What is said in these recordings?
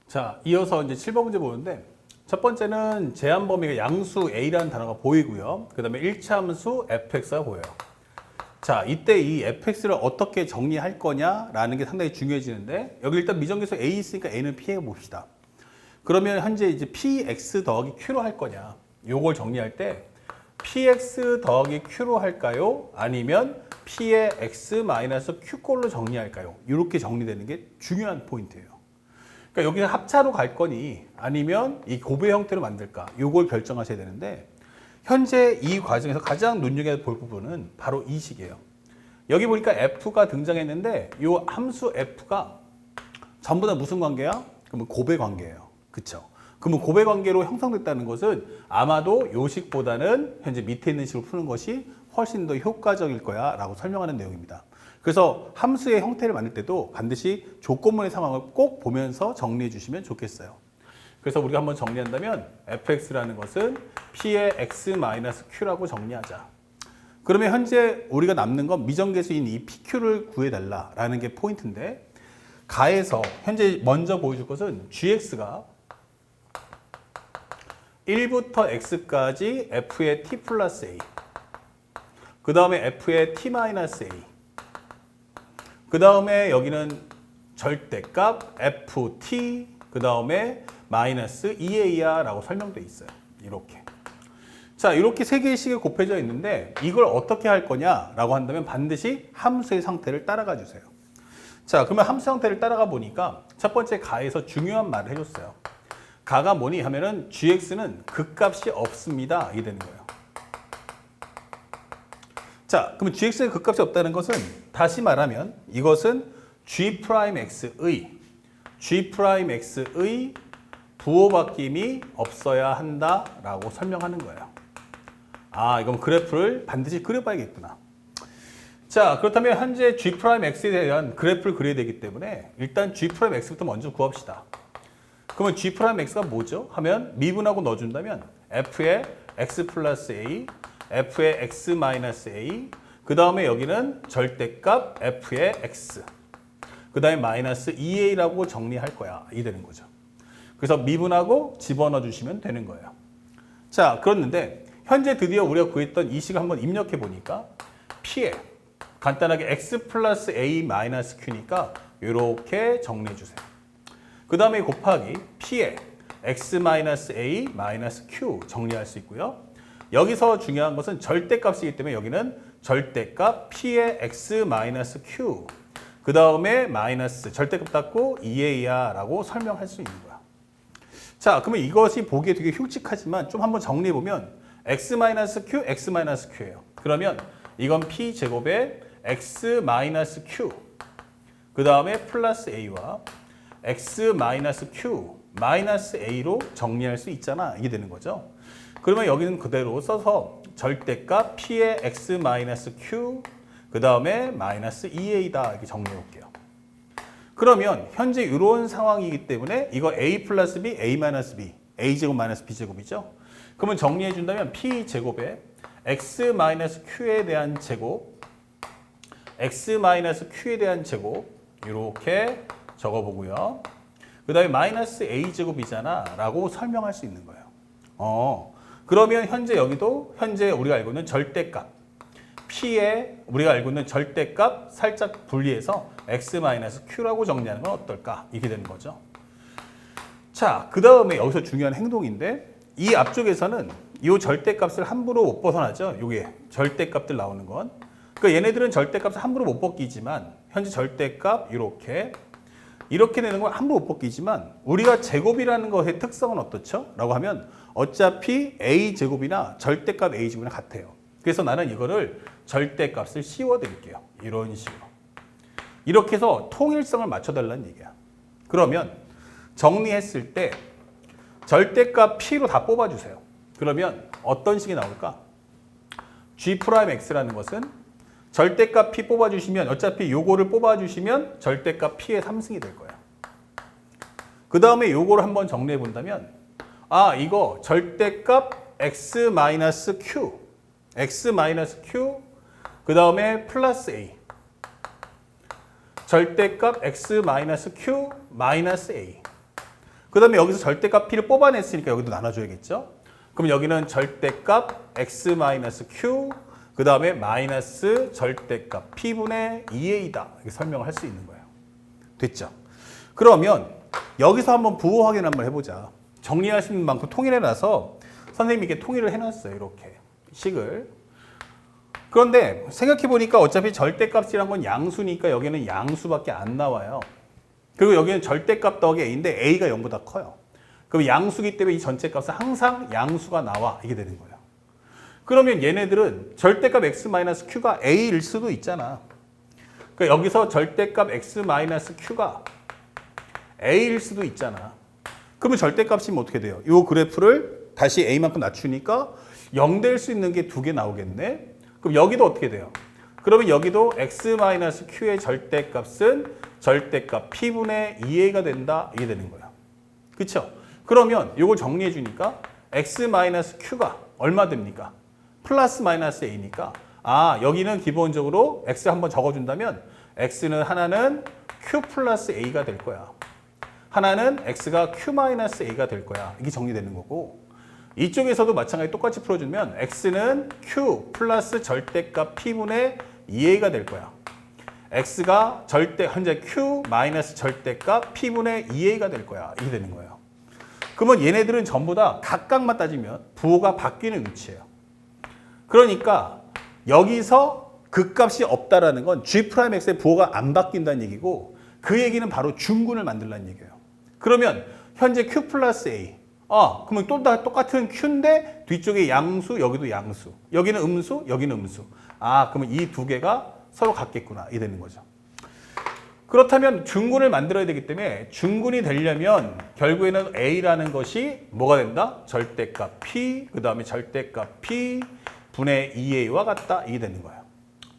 자, 이어서 이제 7번 문제 보는데 첫 번째는 제한 범위가 양수 A라는 단어가 보이고요. 그 다음에 일차함수 fx가 보여요. 자, 이때 이 fx를 어떻게 정리할 거냐라는 게 상당히 중요해지는데 여기 일단 미정계수 A 있으니까 A는 피해 봅시다. 그러면 현재 이제 px 더하기 q로 할 거냐? 요걸 정리할 때 px 더하기 q로 할까요? 아니면 p의 x 마이너스 q꼴로 정리할까요? 이렇게 정리되는 게 중요한 포인트예요. 그러니까 여기서 합차로 갈 거니 아니면 이 곱의 형태로 만들까? 요걸 결정하셔야 되는데 현재 이 과정에서 가장 눈여겨볼 부분은 바로 이 식이에요. 여기 보니까 f가 등장했는데 이 함수 f가 전부 다 무슨 관계야? 그러면 곱의 관계예요. 그렇죠? 그러면 곱의 관계로 형성됐다는 것은 아마도 요 식보다는 현재 밑에 있는 식으로 푸는 것이 훨씬 더 효과적일 거야 라고 설명하는 내용입니다. 그래서 함수의 형태를 만들 때도 반드시 조건문의 상황을 꼭 보면서 정리해 주시면 좋겠어요. 그래서 우리가 한번 정리한다면 fx라는 것은 p의 x-q라고 정리하자. 그러면 현재 우리가 남는 건 미정계수인 이 pq를 구해달라라는 게 포인트인데 가에서 현재 먼저 보여줄 것은 gx가 1부터 x까지 f의 t 플러스 a 그 다음에 f의 t 마이너스 a 그 다음에 여기는 절대값 ft 그 다음에 마이너스 2a야 라고 설명되어 있어요. 이렇게. 자, 이렇게 세 개의 식이 곱해져 있는데 이걸 어떻게 할 거냐 라고 한다면 반드시 함수의 상태를 따라가 주세요. 자, 그러면 함수 형태를 따라가 보니까 첫 번째 가에서 중요한 말을 해줬어요. 가가 뭐니 하면은 gx는 극값이 없습니다. 이게 되는 거예요. 자, 그러면 gx의 극값이 없다는 것은 다시 말하면 이것은 g'x의 부호바뀜이 없어야 한다라고 설명하는 거예요. 아, 이건 그래프를 반드시 그려봐야겠구나. 자, 그렇다면 현재 g'x에 대한 그래프를 그려야 되기 때문에 일단 g'x부터 먼저 구합시다. 그러면 g'x가 뭐죠? 하면 미분하고 넣어준다면 f의 x 플러스 a, f의 x 마이너스 a, 그 다음에 여기는 절대값 f의 x, 그 다음에 마이너스 2a라고 정리할 거야. 이 되는 거죠. 그래서 미분하고 집어넣어 주시면 되는 거예요. 자, 그렇는데 현재 드디어 우리가 구했던 이 식을 한번 입력해 보니까 p에 간단하게 x 플러스 a 마이너스 q니까 이렇게 정리해 주세요. 그 다음에 곱하기 p에 x 마이너스 a 마이너스 q 정리할 수 있고요. 여기서 중요한 것은 절대값이기 때문에 여기는 절대값 p의 x 마이너스 q 그 다음에 마이너스 절대값 닫고 2a야 라고 설명할 수 있는 거야. 자, 그러면 이것이 보기에 되게 흉측하지만 좀 한번 정리해보면 x 마이너스 q, x 마이너스 q예요. 그러면 이건 p 제곱에 x 마이너스 q 그 다음에 플러스 a와 x 마이너스 q 마이너스 a로 정리할 수 있잖아. 이게 되는 거죠. 그러면 여기는 그대로 써서 절대값 p의 x 마이너스 q 그 다음에 마이너스 2a다 이렇게 정리해 볼게요. 그러면 현재 이런 상황이기 때문에 이거 a 플러스 b, a 마이너스 b, a 제곱 마이너스 b 제곱이죠. 그러면 정리해 준다면 p 제곱에 x 마이너스 q에 대한 제곱, x 마이너스 q에 대한 제곱 이렇게 적어보고요. 그 다음에 마이너스 a 제곱이잖아 라고 설명할 수 있는 거예요. 그러면 현재 여기도 현재 우리가 알고 있는 절대값 p에 우리가 알고 있는 절대값 살짝 분리해서 x-q라고 정리하는 건 어떨까? 이렇게 되는 거죠. 자, 그 다음에 여기서 중요한 행동인데 이 앞쪽에서는 이 절대값을 함부로 못 벗어나죠. 이게 절대값들 나오는 건. 그러니까 얘네들은 절대값을 함부로 못 벗기지만 현재 절대값 이렇게 되는 건 함부로 못 벗기지만 우리가 제곱이라는 것의 특성은 어떻죠? 라고 하면 어차피 a제곱이나 절대값 a제곱이랑 같아요. 그래서 나는 이거를 절대값을 씌워드릴게요. 이런 식으로. 이렇게 해서 통일성을 맞춰달라는 얘기야. 그러면 정리했을 때 절대값 p로 다 뽑아주세요. 그러면 어떤 식이 나올까? g'x라는 것은 절대값 p 뽑아주시면 어차피 요거를 뽑아주시면 절대값 p의 3승이 될 거야. 그 다음에 요거를 한번 정리해 본다면 아, 이거 절대값 x-q x-q 그 다음에 플러스 a 절대값 x-q 마이너스 a 그 다음에 여기서 절대값 p를 뽑아냈으니까 여기도 나눠줘야겠죠. 그럼 여기는 절대값 x-q, 그 다음에 마이너스 절대값 p분의 2a다. 이렇게 설명을 할 수 있는 거예요. 됐죠? 그러면 여기서 한번 부호 확인 한번 해보자. 정리하시는 만큼 통일해놔서 선생님이 이렇게 통일을 해놨어요. 이렇게 식을. 그런데 생각해보니까 어차피 절대값이란 건 양수니까 여기는 양수밖에 안 나와요. 그리고 여기는 절대값 더하기 a인데 a가 0보다 커요. 그럼 양수기 때문에 이 전체 값은 항상 양수가 나와. 이게 되는 거예요. 그러면 얘네들은 절대값 x-q가 a일 수도 있잖아. 그러니까 여기서 절대값 x-q가 a일 수도 있잖아. 그러면 절대값이면 어떻게 돼요? 이 그래프를 다시 a만큼 낮추니까 0 될 수 있는 게 2개 나오겠네. 그럼 여기도 어떻게 돼요? 그러면 여기도 x-q의 절대값은 절대값 p분의 2a가 된다. 이게 되는 거예요. 그렇죠? 그러면 이걸 정리해 주니까 x-q가 얼마 됩니까? 플러스 마이너스 a니까 여기는 기본적으로 x 한번 적어준다면 x는 하나는 q 플러스 a가 될 거야. 하나는 x가 q 마이너스 a가 될 거야. 이게 정리되는 거고 이쪽에서도 마찬가지 똑같이 풀어주면 x는 q 플러스 절대값 p분의 2a가 될 거야. x가 현재 q 마이너스 절대값 p분의 2a가 될 거야. 이게 되는 거예요. 그러면 얘네들은 전부 다 각각만 따지면 부호가 바뀌는 위치예요. 그러니까 여기서 극값이 없다라는 건 G'X의 부호가 안 바뀐다는 얘기고 그 얘기는 바로 중군을 만들라는 얘기예요. 그러면 현재 Q 플러스 A 그러면 또 다 똑같은 Q인데 뒤쪽에 양수, 여기도 양수. 여기는 음수, 여기는 음수. 그러면 이 두 개가 서로 같겠구나. 이게 되는 거죠. 그렇다면 중군을 만들어야 되기 때문에 중군이 되려면 결국에는 A라는 것이 뭐가 된다? 절대값 P, 그 다음에 절대값 P 분의 2A와 같다. 이게 되는 거예요.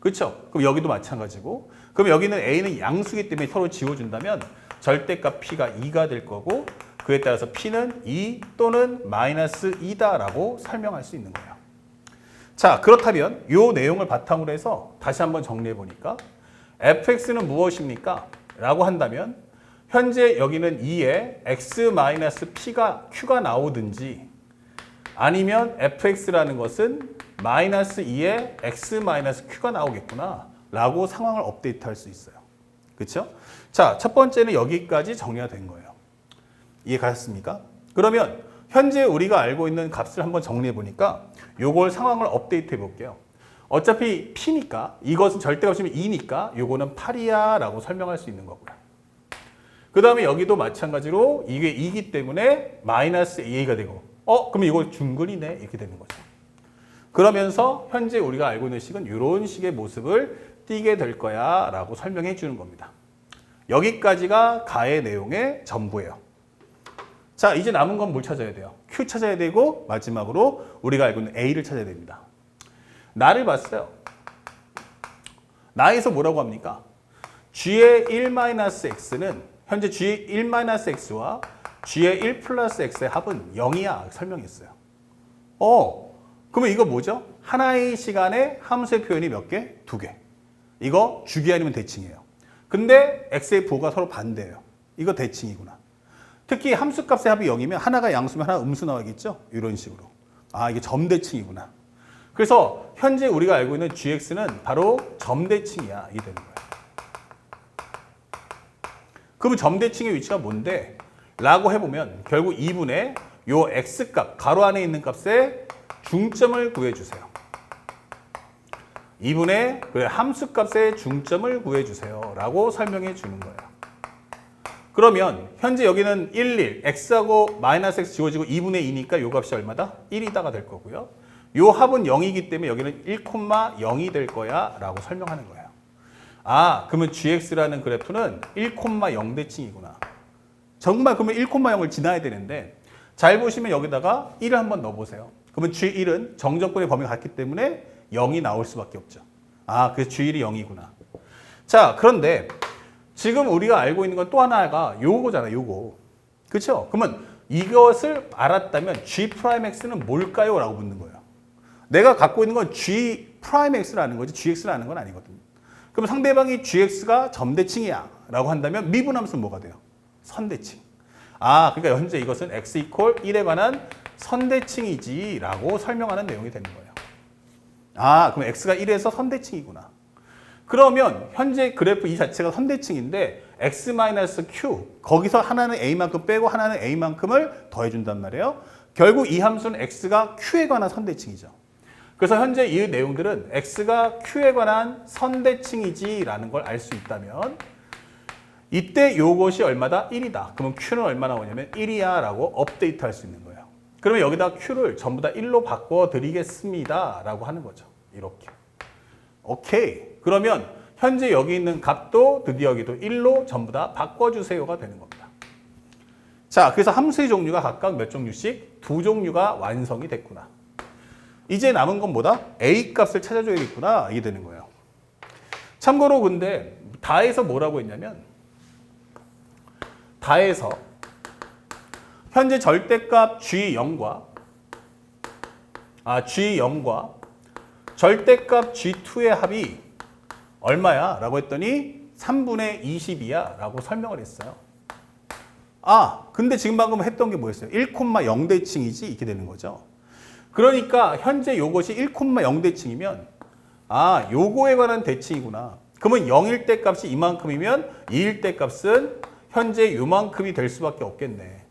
그렇죠? 그럼 여기도 마찬가지고 그럼 여기는 A는 양수기 때문에 서로 지워준다면 절대값 P가 2가 될 거고 그에 따라서 P는 2 또는 마이너스 2다라고 설명할 수 있는 거예요. 자, 그렇다면 이 내용을 바탕으로 해서 다시 한번 정리해 보니까 fx는 무엇입니까? 라고 한다면 현재 여기는 2에 x-p가 q가 나오든지 아니면 fx라는 것은 마이너스 2에 x-q가 나오겠구나 라고 상황을 업데이트할 수 있어요. 그렇죠? 자, 첫 번째는 여기까지 정리가 된 거예요. 이해 가셨습니까? 그러면 현재 우리가 알고 있는 값을 한번 정리해 보니까 요걸 상황을 업데이트 해 볼게요. 어차피 P니까 이것은 절대값이면 2니까 요거는 8이야 라고 설명할 수 있는 거고요. 그 다음에 여기도 마찬가지로 이게 2이기 때문에 마이너스 2a가 되고 그럼 이거 중근이네 이렇게 되는 거죠. 그러면서 현재 우리가 알고 있는 식은 이런 식의 모습을 띠게 될 거야 라고 설명해 주는 겁니다. 여기까지가 가의 내용의 전부예요. 자, 이제 남은 건 뭘 찾아야 돼요? Q 찾아야 되고 마지막으로 우리가 알고 있는 A를 찾아야 됩니다. 나를 봤어요. 나에서 뭐라고 합니까? G의 1-x는 현재 G의 1-x와 G의 1 플러스 x의 합은 0이야 설명했어요. 그러면 이거 뭐죠? 하나의 시간에 함수의 표현이 몇 개? 2개. 이거 주기 아니면 대칭이에요. 근데 x의 부호가 서로 반대예요. 이거 대칭이구나. 특히 함수값의 합이 0이면 하나가 양수면 하나 음수 나와야겠죠? 이런 식으로. 이게 점대칭이구나. 그래서 현재 우리가 알고 있는 gx는 바로 점대칭이야. 이게 되는 거예요. 그러면 점대칭의 위치가 뭔데? 라고 해보면 결국 2분의 요 x값, 가로 안에 있는 값의 중점을 구해주세요. 2분의 함수값의 중점을 구해주세요. 라고 설명해 주는 거예요. 그러면 현재 여기는 1, x하고 마이너스 x 지워지고 2분의 2니까 요 값이 얼마다? 1이다가 될 거고요. 요 합은 0이기 때문에 여기는 1,0이 될 거야 라고 설명하는 거예요. 그러면 gx라는 그래프는 1,0 대칭이구나. 정말 그러면 1,0을 지나야 되는데 잘 보시면 여기다가 1을 한번 넣어보세요. 그러면 g1은 정적분의 범위가 같기 때문에 0이 나올 수밖에 없죠. 그래서 g1이 0이구나. 자, 그런데 지금 우리가 알고 있는 건 또 하나가 요거잖아, 요거. 그렇죠? 그러면 이것을 알았다면 G'X는 뭘까요? 라고 묻는 거예요. 내가 갖고 있는 건 G'X라는 거지 GX라는 건 아니거든요. 그럼 상대방이 GX가 점대칭이야 라고 한다면 미분함수는 뭐가 돼요? 선대칭. 아, 그러니까 현재 이것은 x 이퀄 1에 관한 선대칭이지 라고 설명하는 내용이 되는 거예요. 아, 그럼 x가 1에서 선대칭이구나. 그러면 현재 그래프 이 자체가 선대칭인데 x-q 거기서 하나는 a만큼 빼고 하나는 a만큼을 더해준단 말이에요. 결국 이 함수는 x가 q에 관한 선대칭이죠. 그래서 현재 이 내용들은 x가 q에 관한 선대칭이지 라는 걸 알 수 있다면 이때 요것이 얼마다? 1이다. 그러면 q는 얼마 나오냐면 1이야 라고 업데이트 할 수 있는 거예요. 그러면 여기다 q를 전부 다 1로 바꿔드리겠습니다 라고 하는 거죠. 이렇게. 오케이. 그러면 현재 여기 있는 값도 드디어 여기도 1로 전부 다 바꿔주세요가 되는 겁니다. 자, 그래서 함수의 종류가 각각 몇 종류씩? 2종류가 완성이 됐구나. 이제 남은 건 뭐다? A 값을 찾아줘야겠구나. 이게 되는 거예요. 참고로 근데 다에서 뭐라고 했냐면 다에서 현재 절대값 G0과 절대값 G2의 합이 얼마야? 라고 했더니 3분의 20이야 라고 설명을 했어요. 아, 근데 지금 방금 했던 게 뭐였어요? 1,0대칭이지 이렇게 되는 거죠. 그러니까 현재 요것이 1,0대칭이면 아, 요거에 관한 대칭이구나. 그러면 0일 때 값이 이만큼이면 2일 때 값은 현재 요만큼이 될 수밖에 없겠네.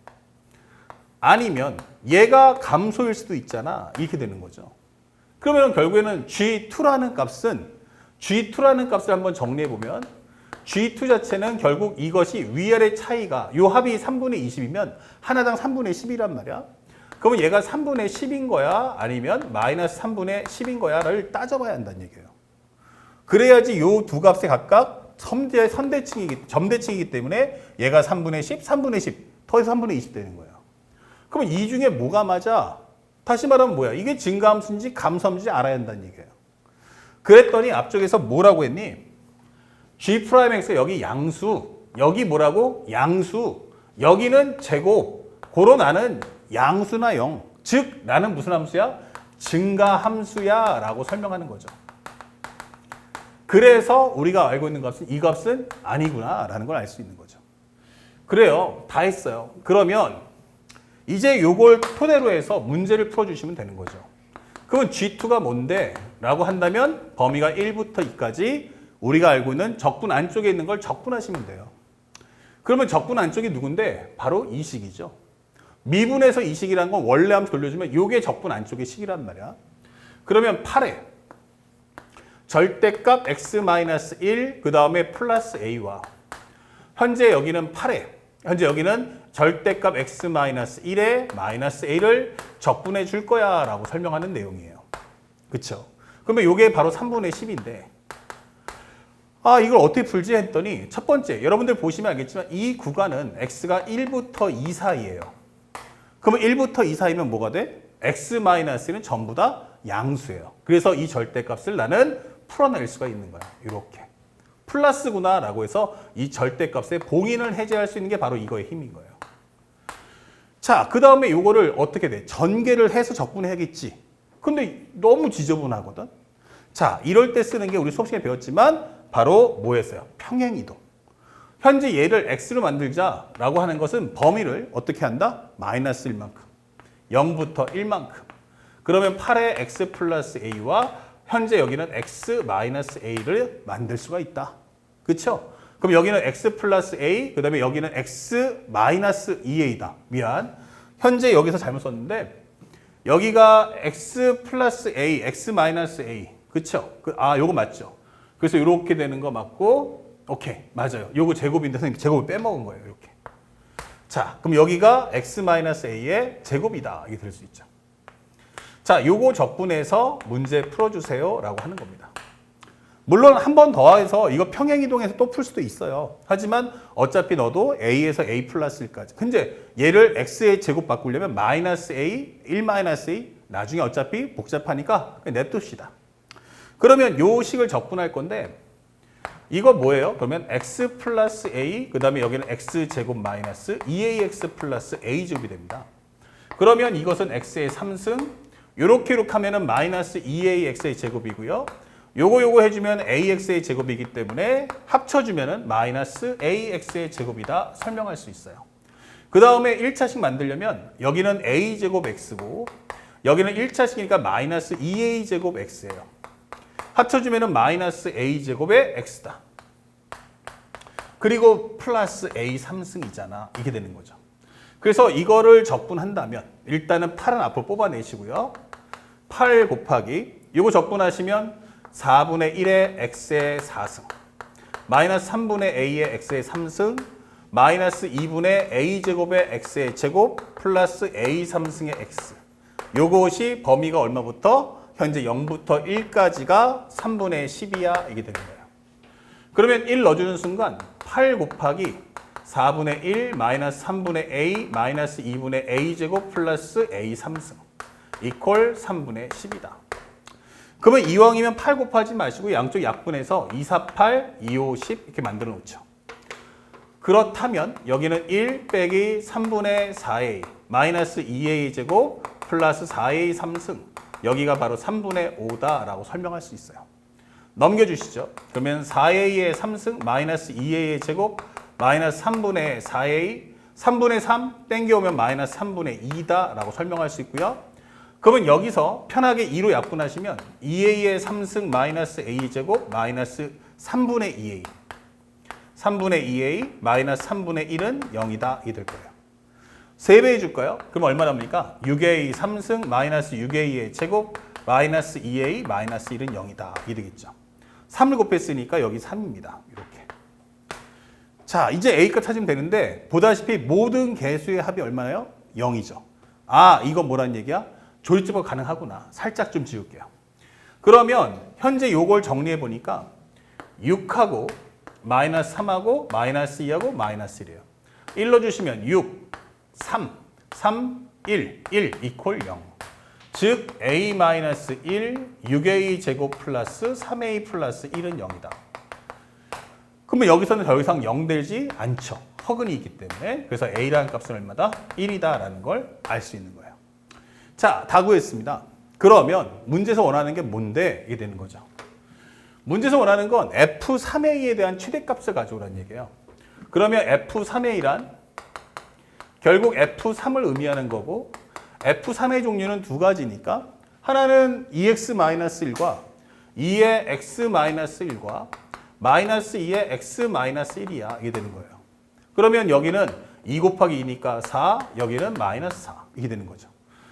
아니면 얘가 감소일 수도 있잖아. 이렇게 되는 거죠. 그러면 결국에는 G2라는 값을 한번 정리해보면 G2 자체는 결국 이것이 위아래 차이가 요 합이 3분의 20이면 하나당 3분의 10이란 말이야. 그러면 얘가 3분의 10인 거야? 아니면 마이너스 3분의 10인 거야?를 따져봐야 한다는 얘기예요. 그래야지 요 두 값에 각각 점대칭이기 때문에 얘가 3분의 10, 3분의 10, 더해서 3분의 20 되는 거예요. 그러면 이 중에 뭐가 맞아? 다시 말하면 뭐야? 이게 증가함수인지 감소함수인지 알아야 한다는 얘기예요. 그랬더니 앞쪽에서 뭐라고 했니? G'X가 여기 양수, 여기 뭐라고? 양수, 여기는 제곱, 고로 나는 양수나 0. 즉, 나는 무슨 함수야? 증가함수야 라고 설명하는 거죠. 그래서 우리가 알고 있는 값은 이 값은 아니구나 라는 걸 알 수 있는 거죠. 그래요. 다 했어요. 그러면 이제 요걸 토대로 해서 문제를 풀어주시면 되는 거죠. 그러면 G2가 뭔데? 라고 한다면 범위가 1부터 2까지 우리가 알고 있는 적분 안쪽에 있는 걸 적분하시면 돼요. 그러면 적분 안쪽이 누군데? 바로 이 식이죠. 미분에서 이 식이라는 건 원래 함수 돌려주면 이게 적분 안쪽의 식이란 말이야. 그러면 8에 절대값 x-1 그 다음에 플러스 a와 현재 여기는 8에 현재 여기는 절대값 x-1에 마이너스 a를 적분해 줄 거야 라고 설명하는 내용이에요. 그쵸? 그러면 이게 바로 3분의 10인데 아 이걸 어떻게 풀지 했더니 첫 번째 여러분들 보시면 알겠지만 이 구간은 x가 1부터 2 사이예요. 그러면 1부터 2 사이면 뭐가 돼? x-는 전부 다 양수예요. 그래서 이 절대값을 나는 풀어낼 수가 있는 거야. 이렇게. 플러스구나 라고 해서 이 절대값의 봉인을 해제할 수 있는 게 바로 이거의 힘인 거예요. 자, 그 다음에 이거를 어떻게 돼? 전개를 해서 적분해야겠지. 근데 너무 지저분하거든. 자, 이럴 때 쓰는 게 우리 수업 시간에 배웠지만 바로 뭐였어요? 평행이동. 현재 얘를 x로 만들자라고 하는 것은 범위를 어떻게 한다? 마이너스 1만큼. 0부터 1만큼. 그러면 8의 x 플러스 a와 현재 여기는 x 마이너스 a를 만들 수가 있다. 그렇죠? 그럼 여기는 x 플러스 a, 그 다음에 여기는 x 마이너스 2a다. 미안. 현재 여기서 잘못 썼는데 여기가 x 플러스 a, x 마이너스 a. 그렇죠? 요거 맞죠? 그래서 이렇게 되는 거 맞고 오케이. 맞아요. 요거 제곱인데 선생님 제곱을 빼먹은 거예요. 이렇게. 자, 그럼 여기가 x 마이너스 a의 제곱이다. 이게 될 수 있죠. 자, 요거 적분해서 문제 풀어주세요 라고 하는 겁니다. 물론 한 번 더 해서 이거 평행이동해서 또 풀 수도 있어요. 하지만 어차피 너도 a에서 a 플러스 1까지. 근데 얘를 x의 제곱 바꾸려면 마이너스 a, 1 마이너스 a 나중에 어차피 복잡하니까 그냥 냅둡시다. 그러면 요 식을 적분할 건데 이거 뭐예요? 그러면 x 플러스 a 그 다음에 여기는 x 제곱 마이너스 2ax 플러스 a 제곱이 됩니다. 그러면 이것은 x의 3승 요렇게 하면은 마이너스 2ax의 제곱이고요. 요거 해주면 ax의 제곱이기 때문에 합쳐주면은 마이너스 ax의 제곱이다 설명할 수 있어요. 그 다음에 1차식 만들려면 여기는 a제곱 x고 여기는 1차식이니까 마이너스 2a제곱 x예요. 합쳐주면 마이너스 a제곱의 x다. 그리고 플러스 a 3승이잖아. 이게 되는 거죠. 그래서 이거를 적분한다면 일단은 8은 앞으로 뽑아내시고요. 8 곱하기 이거 적분하시면 4분의 1의 x의 4승 마이너스 3분의 a의 x의 3승 마이너스 2분의 a제곱의 x의 제곱 플러스 a 3승의 x 요것이 범위가 얼마부터? 현재 0부터 1까지가 3분의 10이야. 이게 되는 거예요. 그러면 1 넣어주는 순간 8 곱하기 4분의 1 마이너스 3분의 a 마이너스 2분의 a제곱 플러스 a 3승 이퀄 3분의 10이다. 그러면 이왕이면 8 곱하지 마시고 양쪽 약분해서 2, 4, 8, 2, 5, 10 이렇게 만들어 놓죠. 그렇다면 여기는 1 빼기 3분의 4a 마이너스 2a 제곱 플러스 4a 3승 여기가 바로 3분의 5다라고 설명할 수 있어요. 넘겨주시죠. 그러면 4a의 3승 마이너스 2a의 제곱 마이너스 3분의 4a 3분의 3 땡겨오면 마이너스 3분의 2다라고 설명할 수 있고요. 그러면 여기서 편하게 2로 약분하시면 2a의 3승 마이너스 a 제곱 마이너스 3분의 2a 3분의 2a 마이너스 3분의 1은 0이다. 이 될 거예요. 3배 해줄까요? 그럼 얼마 납니까? 6a 3승 마이너스 6a의 제곱 마이너스 2a 마이너스 1은 0이다. 이 되겠죠. 3을 곱했으니까 여기 3입니다. 이렇게. 자, 이제 a값 찾으면 되는데 보다시피 모든 개수의 합이 얼마예요? 0이죠. 아, 이건 뭐란 얘기야? 조립제법 가능하구나. 살짝 좀 지울게요. 그러면 현재 요걸 정리해 보니까 6하고 마이너스 3하고 마이너스 2하고 마이너스 1이에요. 1 넣어주시면 6, 3, 3, 1, 1 이퀄 0. 즉 a 마이너스 1, 6a 제곱 플러스 3a 플러스 1은 0이다. 그러면 여기서는 더 이상 0 되지 않죠. 허근이 있기 때문에. 그래서 a라는 값은 얼마다? 1이다라는 걸 알 수 있는 거예요. 자, 다 구했습니다. 그러면 문제에서 원하는 게 뭔데? 이게 되는 거죠. 문제에서 원하는 건 F3A에 대한 최대값을 가져오라는 얘기예요. 그러면 F3A란 결국 F3을 의미하는 거고 F3의 종류는 두 가지니까 하나는 2x-1과 2의 x-1과 마이너스 2의 x-1이야. 이게 되는 거예요. 그러면 여기는 2 곱하기 2니까 4, 여기는 마이너스 4. 이게 되는 거죠.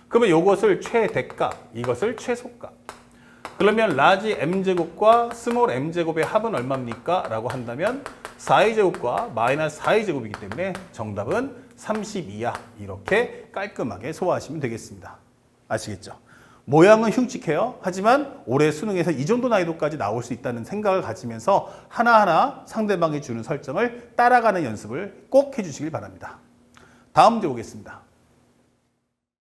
그러면 이것을 최대값, 이것을 최소값. 그러면 라지 m제곱과 스몰 m제곱의 합은 얼마입니까? 라고 한다면 4의 제곱과 마이너스 4의 제곱이기 때문에 정답은 32야. 이렇게 깔끔하게 소화하시면 되겠습니다. 아시겠죠? 모양은 흉측해요. 하지만 올해 수능에서 이 정도 난이도까지 나올 수 있다는 생각을 가지면서 하나하나 상대방이 주는 설정을 따라가는 연습을 꼭 해주시길 바랍니다. 다음 문제 보겠습니다.